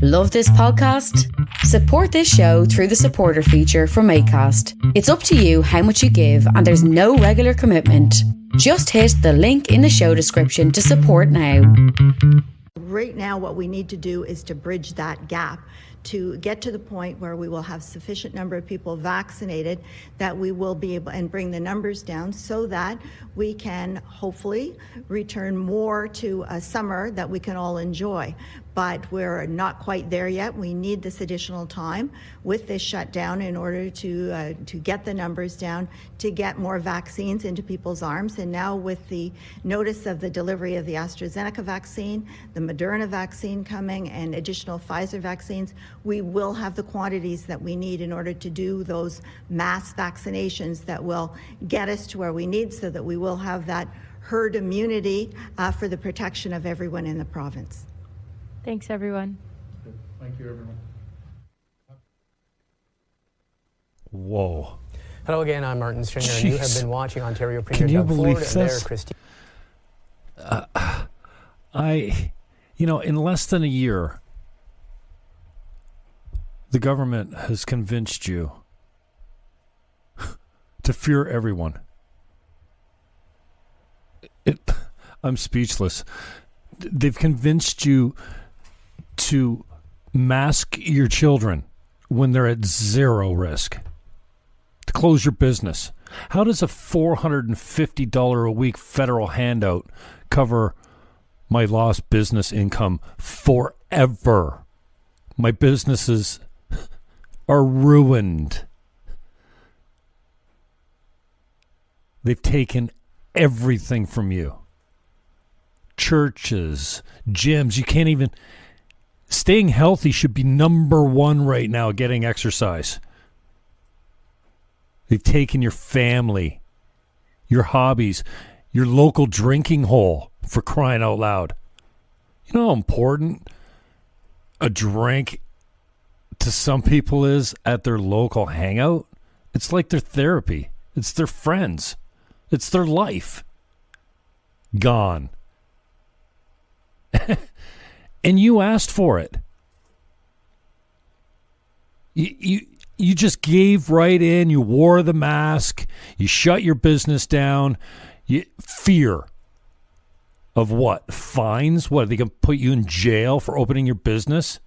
Love this podcast? Support this show through the supporter feature from Acast. It's up to you how much you give, and there's no regular commitment. Just hit the link in the show description to support now. Right now, what we need to do is to bridge that gap to get to the point where we will have sufficient number of people vaccinated that we will be able and bring the numbers down so that we can hopefully return more to a summer that we can all enjoy. But we're not quite there yet. We need this additional time with this shutdown in order to get the numbers down, to get more vaccines into people's arms. And now with the notice of the delivery of the AstraZeneca vaccine, the Moderna vaccine coming, and additional Pfizer vaccines, we will have the quantities that we need in order to do those mass vaccinations that will get us to where we need so that we will have that herd immunity for the protection of everyone in the province. Thanks, everyone. Thank you, everyone. Whoa. Hello again, I'm Martin Stringer, and you have been watching Ontario Premier Can you Doug believe Ford, this? and there, Christine. In less than a year, the government has convinced you to fear everyone. I'm speechless. They've convinced you to mask your children when they're at zero risk, to close your business. How does a $450 a week federal handout cover my lost business income forever? My businesses are ruined. They've taken everything from you. Churches, gyms, you can't even... Staying healthy should be number one right now, getting exercise. They've taken your family, your hobbies, your local drinking hole, for crying out loud. You know how important a drink to some people is at their local hangout? It's like their therapy. It's their friends. It's their life. Gone. And you asked for it. You just gave right in. You wore the mask. You shut your business down. Fear of what? Fines? What? Are they going to put you in jail for opening your business?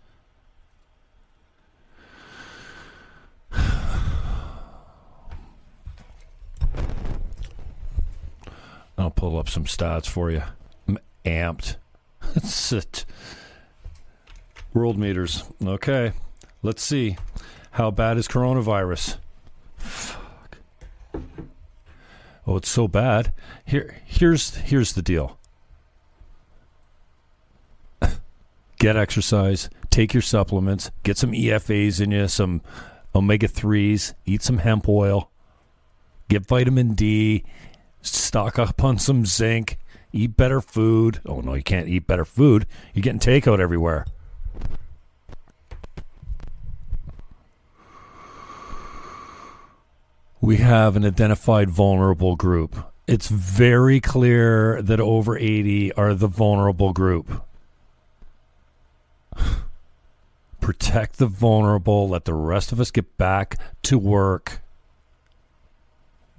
I'll pull up some stats for you. I'm amped. That's it. World meters. Okay. Let's see. How bad is coronavirus? Fuck. Oh, it's so bad. Here's the deal. Get exercise. Take your supplements. Get some EFAs in you. Some omega-3s. Eat some hemp oil. Get vitamin D. Stock up on some zinc. Eat better food. Oh, no, you can't eat better food. You're getting takeout everywhere. We have an identified vulnerable group. It's very clear that over 80 are the vulnerable group. Protect the vulnerable. Let the rest of us get back to work.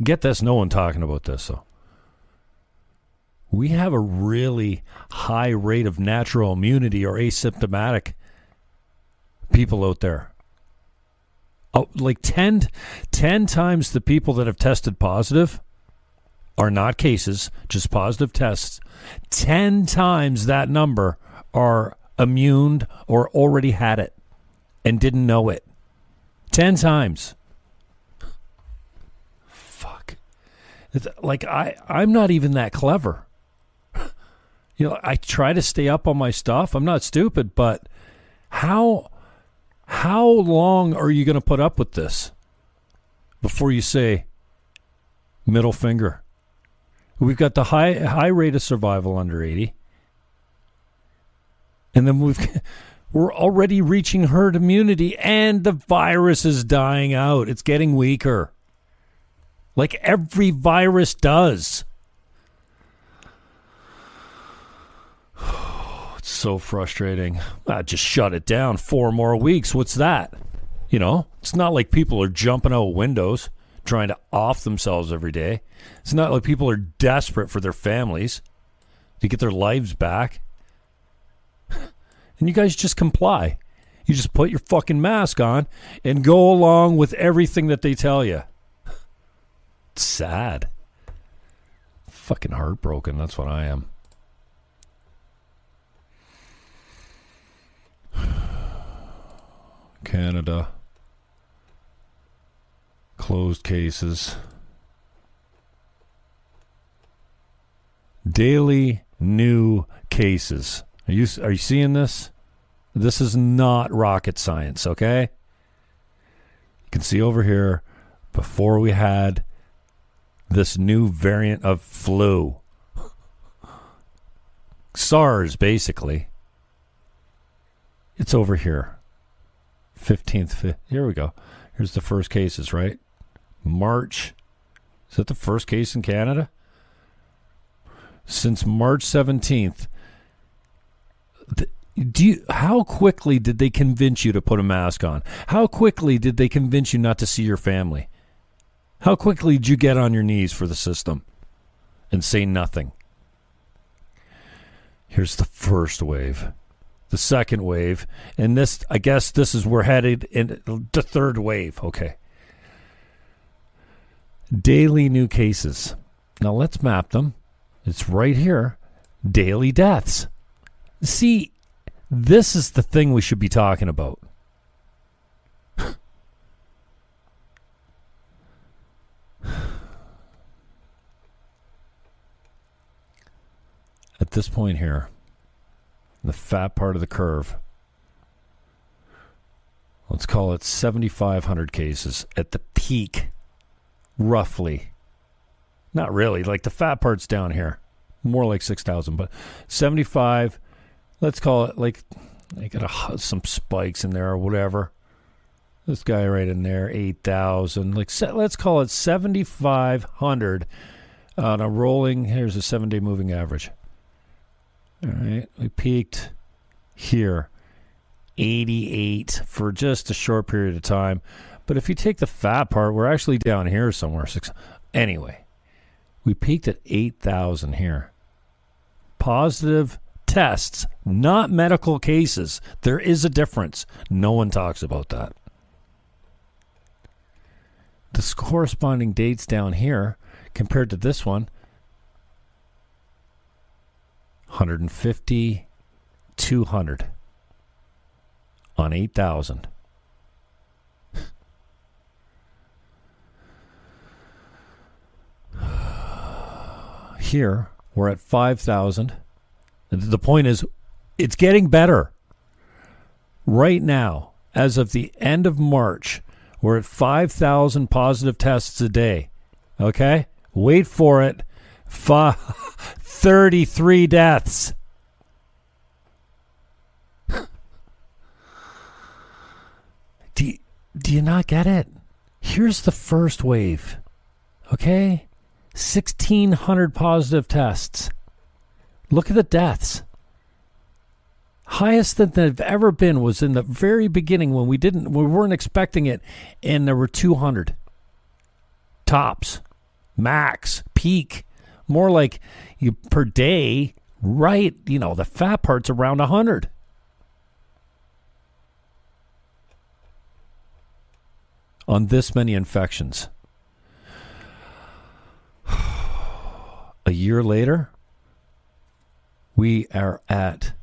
Get this, no one talking about this, though. We have a really high rate of natural immunity or asymptomatic people out there. Oh, like 10 times the people that have tested positive are not cases, just positive tests. 10 times that number are immune or already had it and didn't know it. 10 times. Fuck. It's like I'm not even that clever. You know, I try to stay up on my stuff. I'm not stupid, but how long are you going to put up with this before you say middle finger? We've got the high rate of survival under 80. And then we're already reaching herd immunity and the virus is dying out. It's getting weaker. Like every virus does. It's So frustrating. Just shut it down. 4 more weeks. What's that? You know, it's not like people are jumping out windows trying to off themselves every day. It's not like people are desperate for their families to get their lives back. And you guys just comply. You just put your fucking mask on and go along with everything that they tell you. It's sad. Fucking heartbroken. That's what I am. Canada. Closed cases. Daily new cases. Are you seeing this? This is not rocket science, okay? You can see over here, before we had this new variant of flu. SARS, basically. It's over here. 15th. Here we go. Here's the first cases, right? March. Is that the first case in Canada? Since March 17th. How quickly did they convince you to put a mask on? How quickly did they convince you not to see your family? How quickly did you get on your knees for the system and say nothing? Here's the first wave. The second wave. And this, I guess this is, we're headed in the third wave. Okay. Daily new cases. Now let's map them. It's right here. Daily deaths. See, this is the thing we should be talking about. At this point here, the fat part of the curve, let's call it 7,500 cases at the peak, roughly. Not really, like the fat part's down here, more like 6,000, but 75. Let's call it like they got some spikes in there or whatever. This guy right in there, 8,000. Like let's call it 7,500 on a rolling. Here's a 7-day moving average. All right, we peaked here, 88 for just a short period of time. But if you take the fat part, we're actually down here somewhere. Anyway, we peaked at 8,000 here. Positive tests, not medical cases. There is a difference. No one talks about that. The corresponding dates down here compared to this one, 150, 200 on 8,000. Here, we're at 5,000. The point is, it's getting better. Right now, as of the end of March, we're at 5,000 positive tests a day. Okay? Wait for it. 33 deaths. Do you not get it? Here's the first wave. Okay? 1,600 positive tests. Look at the deaths. Highest that they've ever been was in the very beginning when we weren't expecting it, and there were 200. Tops. Max. Peak. More like per day, right? You know, the fat part's around 100. On this many infections. A year later, we are at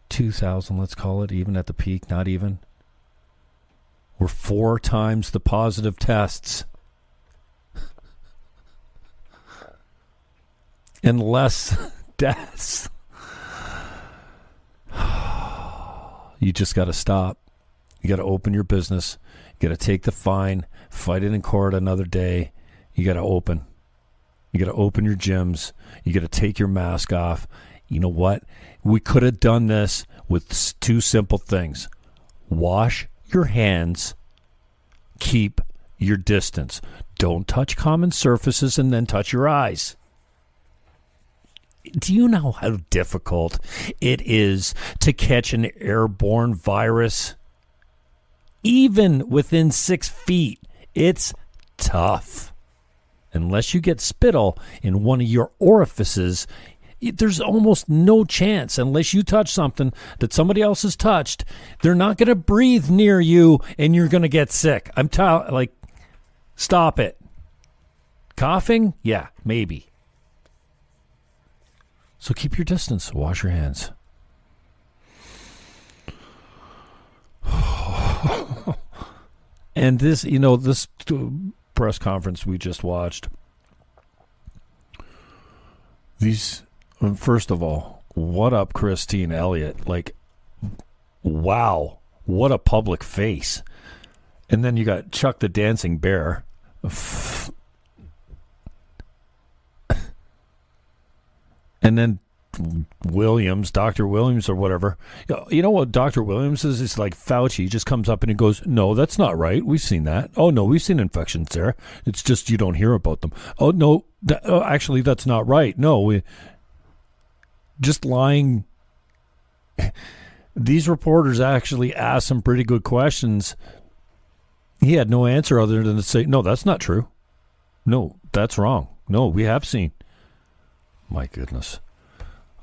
2,000, let's call it, even at the peak, not even. We're 4 times the positive tests. And less deaths. You just got to stop. You got to open your business. You got to take the fine, fight it in court another day. You got to open. You got to open your gyms. You got to take your mask off. You know what? We could have done this with 2 simple things. Wash your hands. Keep your distance. Don't touch common surfaces and then touch your eyes. Do you know how difficult it is to catch an airborne virus? Even within 6 feet, it's tough. Unless you get spittle in one of your orifices, there's almost no chance. Unless you touch something that somebody else has touched, they're not going to breathe near you and you're going to get sick. Stop it. Coughing? Yeah, maybe. So keep your distance. Wash your hands. And this, this press conference we just watched. First of all, what up, Christine Elliott? Wow, what a public face. And then you got Chuck the Dancing Bear. And then Williams, Dr. Williams or whatever. You know what Dr. Williams is? It's like Fauci. He just comes up and he goes, no, that's not right. We've seen that. Oh, no, we've seen infections there. It's just you don't hear about them. Oh, no, actually, that's not right. No, just lying. These reporters actually asked some pretty good questions. He had no answer other than to say, no, that's not true. No, that's wrong. No, we have seen. My goodness.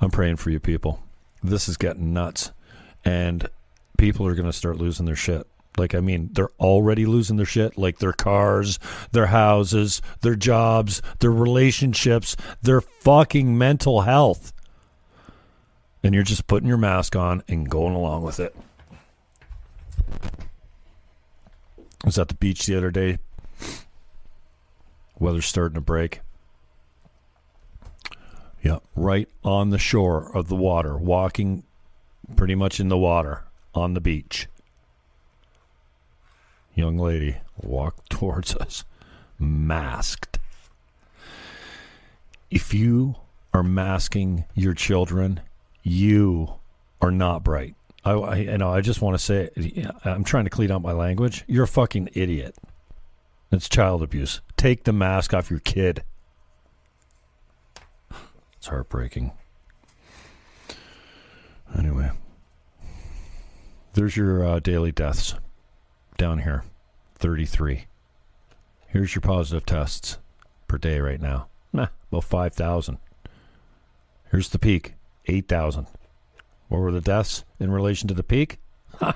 I'm praying for you people. This is getting nuts. And people are going to start losing their shit. They're already losing their shit. Like their cars, their houses, their jobs, their relationships, their fucking mental health. And you're just putting your mask on and going along with it. I was at the beach the other day. Weather's starting to break. Yeah, right on the shore of the water, walking pretty much in the water on the beach. Young lady walked towards us, masked. If you are masking your children, you are not bright. I just want to say it. I'm trying to clean up my language. You're a fucking idiot. It's child abuse. Take the mask off your kid. It's heartbreaking. Anyway, there's your daily deaths down here. 33. Here's your positive tests per day right now. About 5,000. Here's the peak. 8,000. What were the deaths in relation to the peak? I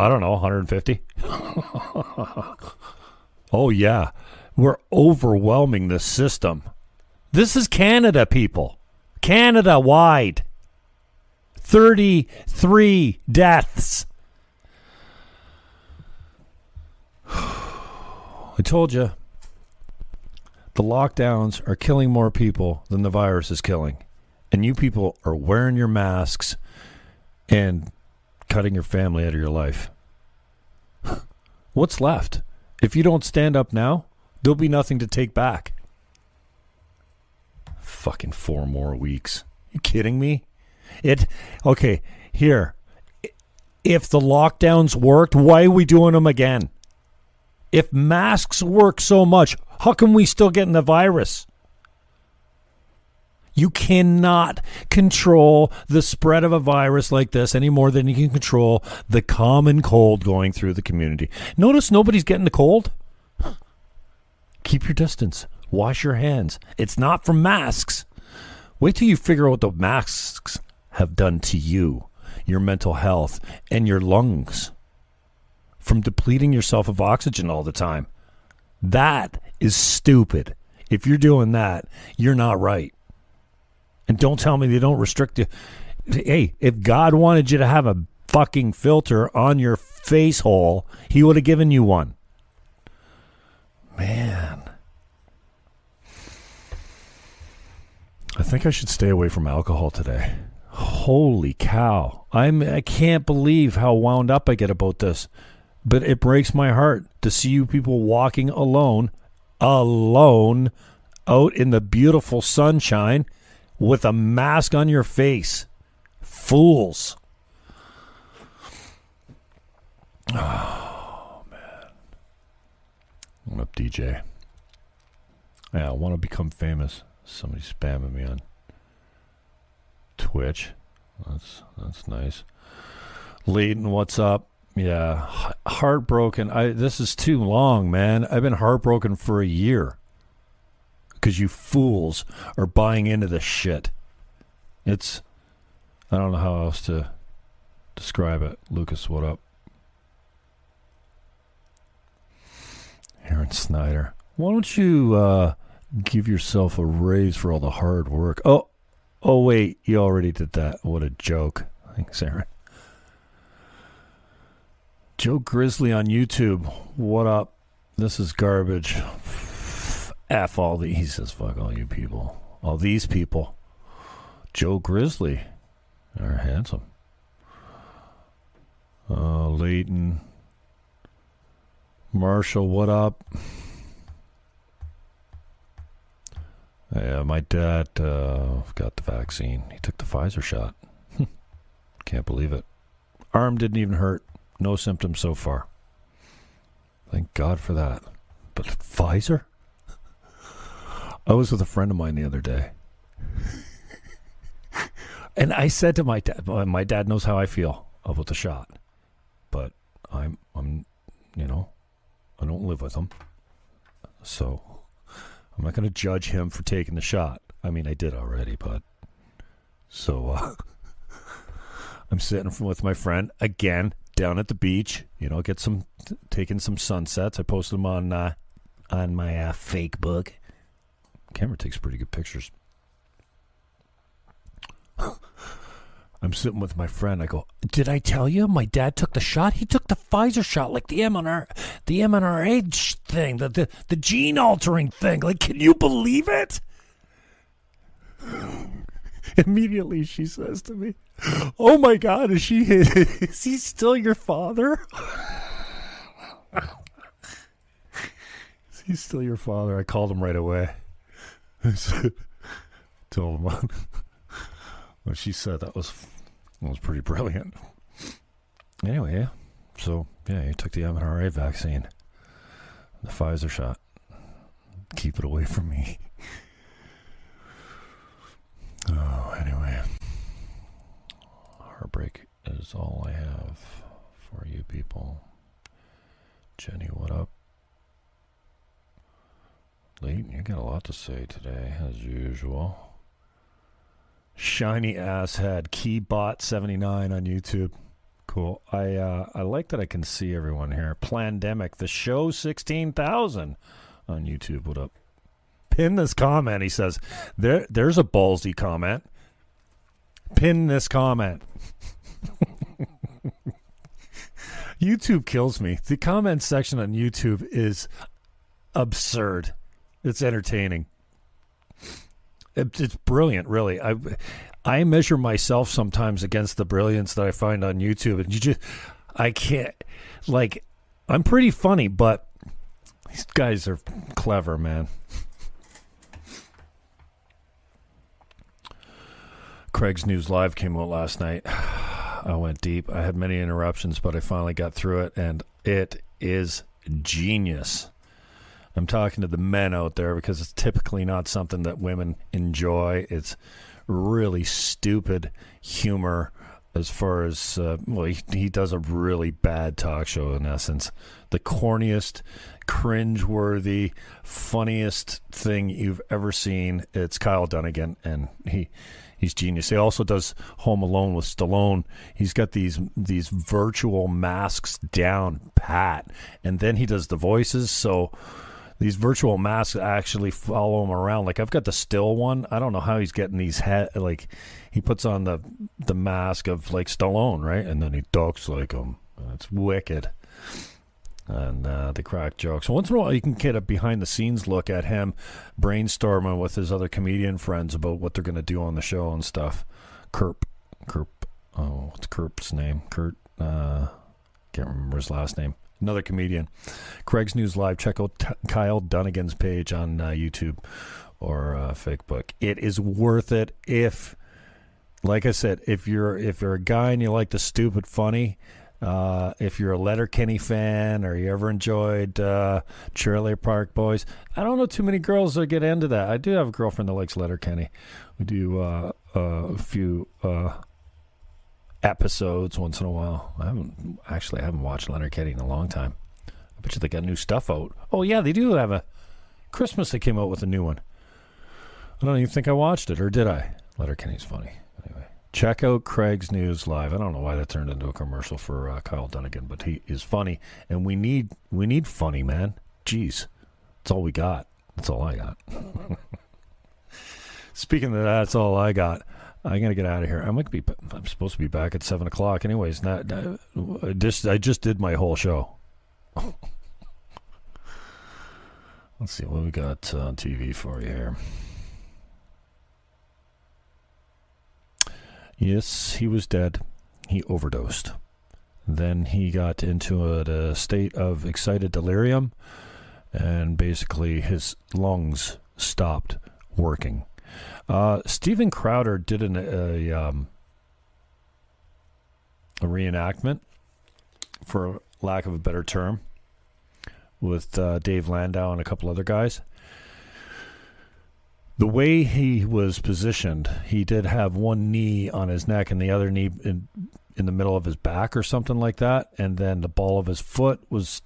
don't know, 150. Oh, yeah. We're overwhelming the system. This is Canada, people. Canada-wide. 33 deaths. I told you. The lockdowns are killing more people than the virus is killing. And you people are wearing your masks and cutting your family out of your life. What's left? If you don't stand up now, there'll be nothing to take back. Fucking 4 more weeks. You kidding me? Okay, here. If the lockdowns worked, why are we doing them again? If masks work so much, how come we still getting the virus? You cannot control the spread of a virus like this any more than you can control the common cold going through the community. Notice nobody's getting the cold. Keep your distance. Wash your hands. It's not from masks. Wait till you figure out what the masks have done to you, your mental health, and your lungs from depleting yourself of oxygen all the time. That is stupid. If you're doing that, you're not right. And don't tell me they don't restrict you. Hey, if God wanted you to have a fucking filter on your face hole, he would have given you one. Man. I think I should stay away from alcohol today. Holy cow. I can't believe how wound up I get about this. But it breaks my heart to see you people walking alone out in the beautiful sunshine with a mask on your face. Fools. Oh, man. What up, DJ? Yeah, I want to become famous. Somebody's spamming me on Twitch. That's nice. Leighton, what's up? Yeah, heartbroken. This is too long, man. I've been heartbroken for a year because you fools are buying into this shit. I don't know how else to describe it. Lucas, what up? Aaron Snyder, why don't you give yourself a raise for all the hard work? Oh, wait, you already did that. What a joke. Thanks, Aaron. Joe Grizzly on YouTube, what up? This is garbage. F all these. He says, fuck all you people. All these people. Joe Grizzly. They're handsome. Leighton. Marshall, what up? Yeah, my dad got the vaccine. He took the Pfizer shot. Can't believe it. Arm didn't even hurt. No symptoms so far. Thank God for that. But Pfizer? I was with a friend of mine the other day. And I said to my dad, well, my dad knows how I feel about the shot. But I'm I don't live with him. So I'm not going to judge him for taking the shot. I mean, I did already, but so I'm sitting with my friend again down at the beach, taking some sunsets. I posted them on my fake book. Camera takes pretty good pictures. I'm sitting with my friend. I go, did I tell you my dad took the shot? He took the Pfizer shot, like the mRNA thing, the gene altering thing. Like, can you believe it? Immediately she says to me, oh my God, is he still your father? Is he still your father? I called him right away. I said, told him what she said. That was pretty brilliant. Anyway, yeah. So, yeah, he took the mRNA vaccine. The Pfizer shot. Keep it away from me. Oh, anyway. Heartbreak is all I have for you people. Jenny, what up? Leighton, you got a lot to say today, as usual. Shiny ass head, Keybot79 on YouTube. Cool. I like that I can see everyone here. Plandemic, the show 16,000 on YouTube. What up? Pin this comment, he says. There's a ballsy comment. Pin this comment. YouTube kills me. The comment section on YouTube is absurd. It's entertaining. It's brilliant, really. I measure myself sometimes against the brilliance that I find on YouTube, and I can't. Like, I'm pretty funny, but these guys are clever, man. Craig's News Live came out last night. I went deep. I had many interruptions, but I finally got through it, and it is genius. I'm talking to the men out there because it's typically not something that women enjoy. It's really stupid humor as far as, he does a really bad talk show in essence. The corniest, cringe-worthy, funniest thing you've ever seen. It's Kyle Dunnigan, and he's genius. He also does Home Alone with Stallone. He's got these virtual masks down pat, and then he does the voices, so these virtual masks actually follow him around. Like, I've got the still one. I don't know how he's getting these he puts on the mask of like Stallone, right? And then he talks like him. It's wicked. And they crack jokes. So once in a while you can get a behind the scenes look at him brainstorming with his other comedian friends about what they're going to do on the show and stuff. Kurp. Oh, what's Kurp's name? Kurt. Can't remember his last name. Another comedian. Craig's News Live. Check out Kyle Dunnigan's page on YouTube or Facebook. It is worth it if, like I said, if you're a guy and you like the stupid funny, If you're a Letterkenny fan or you ever enjoyed Trailer Park Boys, I don't know too many girls that get into that. I do have a girlfriend that likes Letterkenny. We do a few episodes once in a while. I haven't watched Letterkenny in a long time. I bet you they got new stuff out. Oh yeah, they do have a Christmas. They came out with a new one. I don't even think I watched it, or did I? Letterkenny's funny. Anyway, check out Craig's News Live. I don't know why that turned into a commercial for Kyle Dunnigan, but he is funny, and we need funny, man. Jeez, that's all we got. That's all I got. Speaking of that, that's all I got. I gotta get out of here. I'm supposed to be back at 7:00. Anyways, I just did my whole show. Let's see what we got on TV for you here. Yes, he was dead. He overdosed. Then he got into a state of excited delirium, and basically his lungs stopped working. Steven Crowder did a reenactment, for lack of a better term, with Dave Landau and a couple other guys. The way he was positioned, he did have one knee on his neck and the other knee in the middle of his back or something like that, and then the ball of his foot was,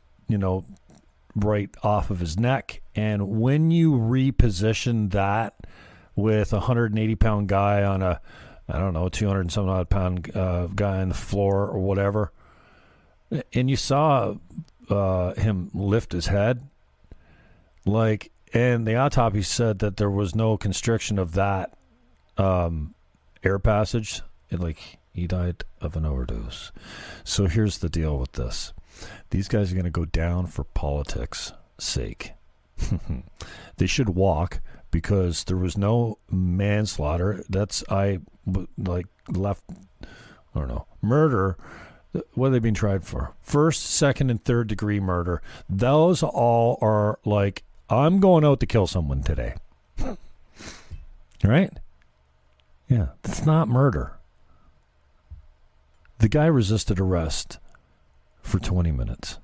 right off of his neck. And when you reposition that with a 180-pound guy on a, 200-and-some-odd-pound guy on the floor or whatever, and you saw him lift his head, and the autopsy said that there was no constriction of that air passage. He died of an overdose. So here's the deal with this. These guys are going to go down for politics' sake. They should walk, because there was no manslaughter. Murder. What are they being tried for? First, second, and third degree murder. Those all are I'm going out to kill someone today. Right? Yeah, that's not murder. The guy resisted arrest for 20 minutes.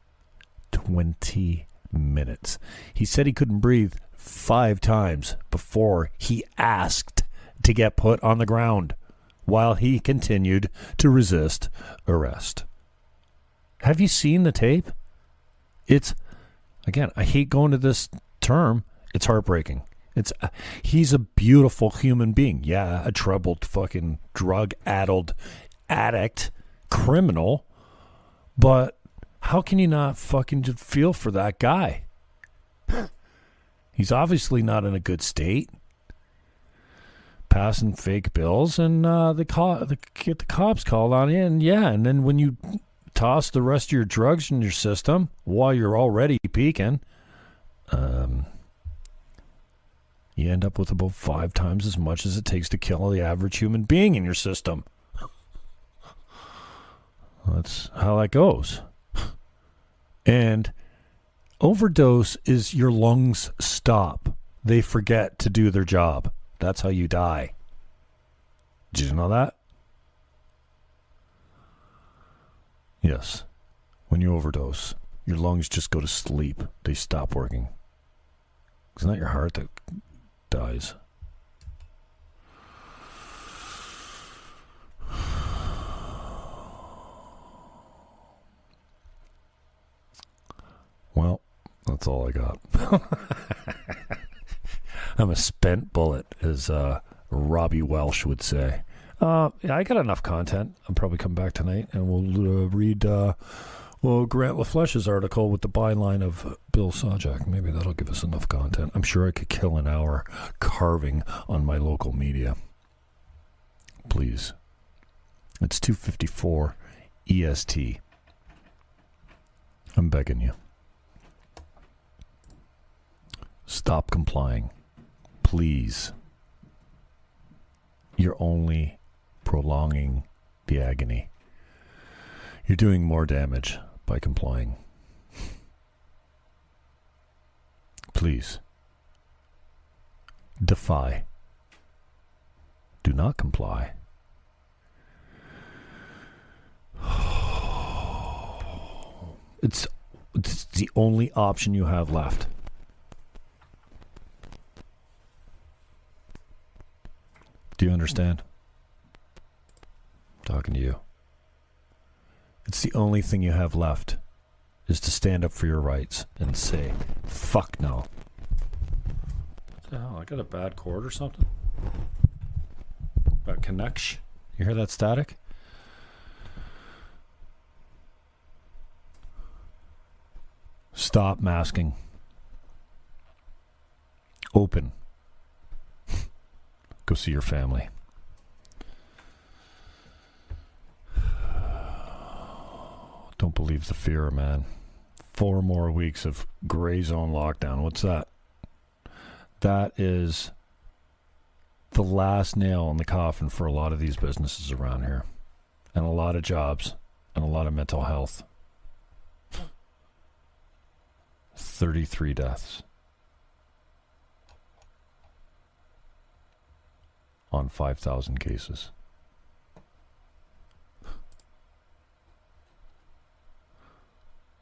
20 minutes. He said he couldn't breathe 5 times before he asked to get put on the ground, while he continued to resist arrest. Have you seen the tape? It's, again, I hate going to this term. It's heartbreaking. He's a beautiful human being. Yeah, a troubled fucking drug-addled addict, criminal. But how can you not fucking just feel for that guy? He's obviously not in a good state. Passing fake bills, and get the cops called on you. And yeah, and then when you toss the rest of your drugs in your system while you're already peaking, you end up with about 5 times as much as it takes to kill the average human being in your system. That's how that goes. And overdose is your lungs stop. They forget to do their job. That's how you die. Did you know that? Yes. When you overdose, your lungs just go to sleep. They stop working. It's not your heart that dies. Well, that's all I got. I'm a spent bullet, as Robbie Welsh would say. I got enough content. I'll probably come back tonight, and we'll read Grant LaFleshe's article with the byline of Bill Sajak. Maybe that'll give us enough content. I'm sure I could kill an hour carving on my local media. Please. It's 2:54 EST. I'm begging you. Stop complying. Please. You're only prolonging the agony. You're doing more damage by complying. Please. Defy. Do not comply. It's the only option you have left. Do you understand? I'm talking to you. It's the only thing you have left is to stand up for your rights and say, fuck no. What the hell? I got a bad cord or something? Bad connection? You hear that static? Stop masking. Open. Go see your family. Don't believe the fear, man. 4 more weeks of gray zone lockdown. What's that? That is the last nail in the coffin for a lot of these businesses around here. And a lot of jobs. And a lot of mental health. 33 deaths. On 5,000 cases.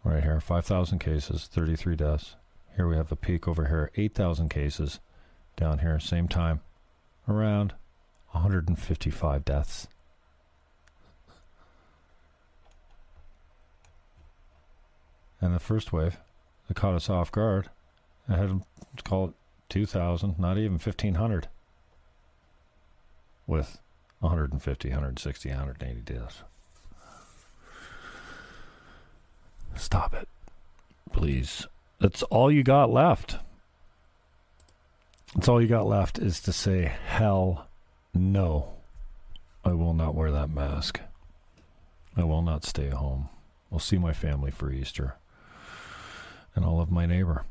Right here, 5,000 cases, 33 deaths. Here we have a peak over here, 8,000 cases. Down here, same time, around 155 deaths. And the first wave that caught us off guard, I had to call it 2,000, not even 1,500. With 150, 160, 180 deaths. Stop it. Please. That's all you got left. That's all you got left is to say, hell no. I will not wear that mask. I will not stay home. I'll see my family for Easter. And I'll love my neighbor.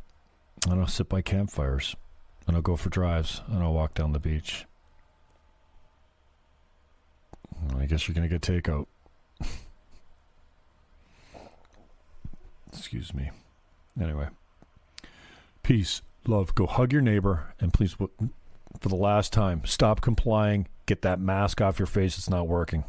And I'll sit by campfires. And I'll go for drives. And I'll walk down the beach. I guess you're going to get takeout. Excuse me. Anyway. Peace. Love. Go hug your neighbor. And please, for the last time, stop complying. Get that mask off your face. It's not working.